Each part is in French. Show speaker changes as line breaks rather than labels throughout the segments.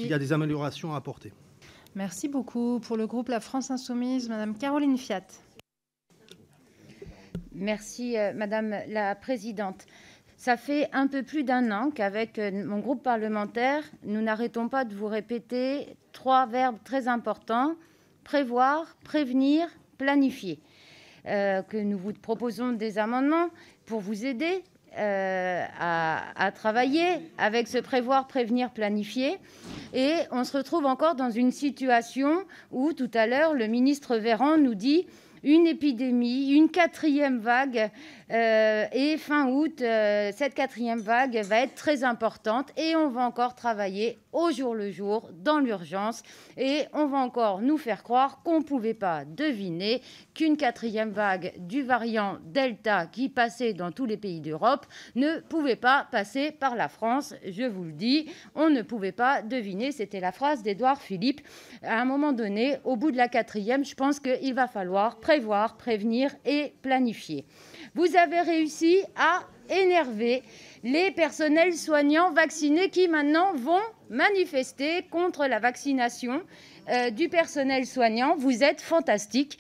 qu'il y a des améliorations à apporter.
Merci beaucoup. Pour le groupe La France Insoumise, Madame Caroline Fiat.
Merci, Madame la Présidente. Ça fait un peu plus d'un an qu'avec mon groupe parlementaire, nous n'arrêtons pas de vous répéter 3 verbes très importants: prévoir, prévenir, planifier. Que nous vous proposons des amendements pour vous aider à travailler avec ce prévoir, prévenir, planifier. Et on se retrouve encore dans une situation où tout à l'heure, le ministre Véran nous dit une épidémie, une 4e vague, et fin août, cette 4e vague va être très importante et on va encore travailler au jour le jour, dans l'urgence, et on va encore nous faire croire qu'on ne pouvait pas deviner qu'une 4e vague du variant Delta qui passait dans tous les pays d'Europe ne pouvait pas passer par la France. Je vous le dis, on ne pouvait pas deviner, c'était la phrase d'Édouard Philippe. À un moment donné, au bout de la 4e, je pense qu'il va falloir prévoir, prévenir et planifier. Vous avez réussi à énerver les personnels soignants vaccinés qui maintenant vont manifester contre la vaccination du personnel soignant. Vous êtes fantastiques.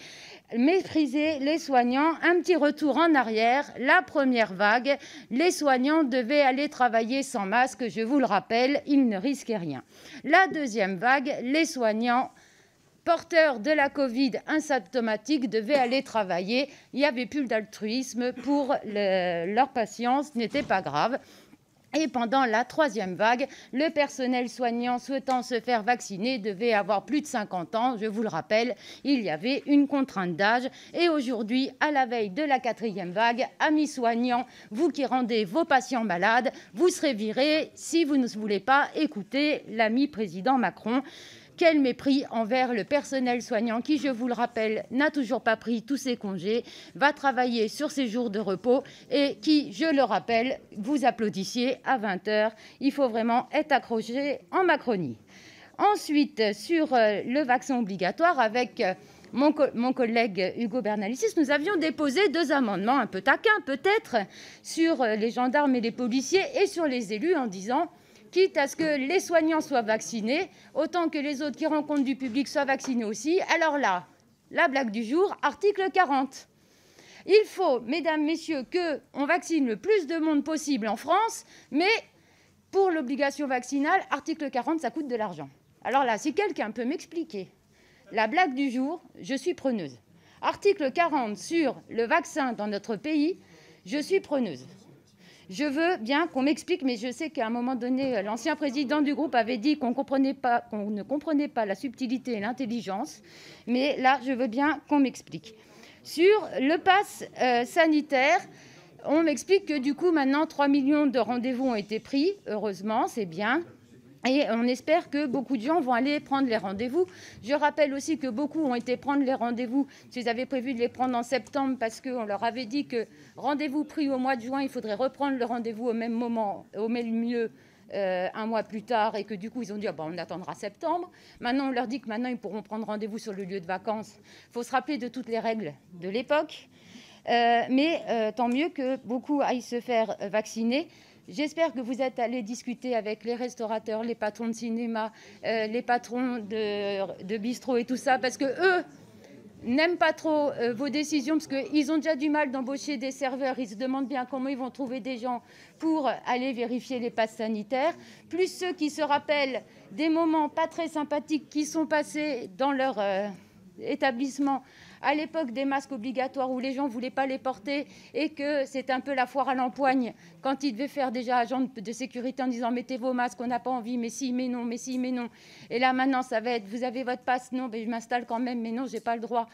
Méprisez les soignants. Un petit retour en arrière. La première vague, les soignants devaient aller travailler sans masque. Je vous le rappelle, ils ne risquaient rien. La deuxième vague, les soignants porteurs de la Covid asymptomatiques devaient aller travailler. Il n'y avait plus d'altruisme pour leurs patients, ce n'était pas grave. Et pendant la 3e vague, le personnel soignant souhaitant se faire vacciner devait avoir plus de 50 ans. Je vous le rappelle, il y avait une contrainte d'âge. Et aujourd'hui, à la veille de la 4e vague, amis soignants, vous qui rendez vos patients malades, vous serez virés si vous ne voulez pas écouter l'ami président Macron. Quel mépris envers le personnel soignant qui, je vous le rappelle, n'a toujours pas pris tous ses congés, va travailler sur ses jours de repos et qui, je le rappelle, vous applaudissiez à 20h. Il faut vraiment être accroché en Macronie. Ensuite, sur le vaccin obligatoire, avec mon collègue Hugo Bernalicis, nous avions déposé 2 amendements un peu taquins peut-être sur les gendarmes et les policiers et sur les élus en disant: quitte à ce que les soignants soient vaccinés, autant que les autres qui rencontrent du public soient vaccinés aussi. Alors là, la blague du jour, article 40. Il faut, mesdames, messieurs, qu'on vaccine le plus de monde possible en France, mais pour l'obligation vaccinale, article 40, ça coûte de l'argent. Alors là, si quelqu'un peut m'expliquer la blague du jour, je suis preneuse. Article 40 sur le vaccin dans notre pays, je suis preneuse. Je veux bien qu'on m'explique, mais je sais qu'à un moment donné, l'ancien président du groupe avait dit qu'on ne comprenait pas la subtilité et l'intelligence. Mais là, je veux bien qu'on m'explique. Sur le pass sanitaire, on m'explique que du coup, maintenant, 3 millions de rendez-vous ont été pris. Heureusement, c'est bien. Et on espère que beaucoup de gens vont aller prendre les rendez-vous. Je rappelle aussi que beaucoup ont été prendre les rendez-vous. Ils avaient prévu de les prendre en septembre parce qu'on leur avait dit que rendez-vous pris au mois de juin, il faudrait reprendre le rendez-vous au même moment, au même lieu, un mois plus tard, et que du coup, ils ont dit on attendra septembre. Maintenant, on leur dit que maintenant, ils pourront prendre rendez-vous sur le lieu de vacances. Il faut se rappeler de toutes les règles de l'époque. Mais tant mieux que beaucoup aillent se faire vacciner. J'espère que vous êtes allés discuter avec les restaurateurs, les patrons de cinéma, les patrons de bistrot et tout ça, parce qu'eux n'aiment pas trop vos décisions, parce qu'ils ont déjà du mal d'embaucher des serveurs. Ils se demandent bien comment ils vont trouver des gens pour aller vérifier les passes sanitaires. Plus ceux qui se rappellent des moments pas très sympathiques qui sont passés dans leur établissement à l'époque des masques obligatoires où les gens ne voulaient pas les porter et que c'est un peu la foire à l'empoigne quand ils devaient faire déjà agent de sécurité en disant mettez vos masques, on n'a pas envie, mais si, mais non, mais si, mais non. Et là maintenant ça va être vous avez votre passe, non, mais je m'installe quand même, mais non, j'ai pas le droit.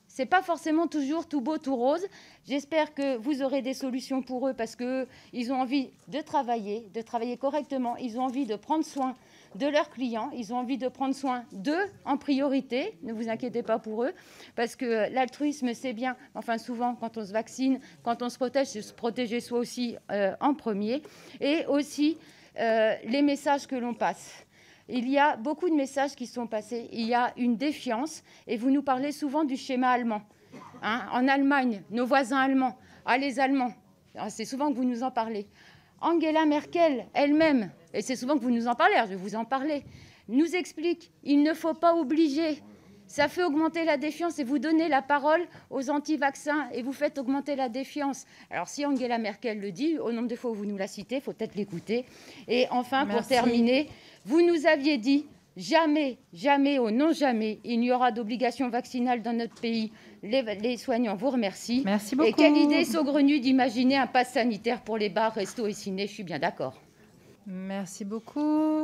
C'est pas forcément toujours tout beau, tout rose. J'espère que vous aurez des solutions pour eux parce qu'ils ont envie de travailler correctement, ils ont envie de prendre soin de leurs clients, ils ont envie de prendre soin d'eux en priorité, ne vous inquiétez pas pour eux, parce que l'altruisme c'est bien, enfin souvent quand on se vaccine, quand on se protège, c'est se protéger soi aussi en premier, et aussi les messages que l'on passe. Il y a beaucoup de messages qui sont passés, il y a une défiance, et vous nous parlez souvent du schéma allemand. En Allemagne, nos voisins allemands, les Allemands, c'est souvent que vous nous en parlez. Angela Merkel elle-même et c'est souvent que vous nous en parlez, alors je vais vous en parler, nous explique il ne faut pas obliger. Ça fait augmenter la défiance et vous donnez la parole aux anti-vaccins et vous faites augmenter la défiance. Alors, si Angela Merkel le dit, au nombre de fois où vous nous la citez, il faut peut-être l'écouter. Et enfin, pour terminer, vous nous aviez dit jamais, jamais, au non jamais, il n'y aura d'obligation vaccinale dans notre pays. Les soignants vous remercient.
Merci beaucoup.
Et quelle idée saugrenue d'imaginer un pass sanitaire pour les bars, restos et ciné, je suis bien d'accord.
Merci beaucoup.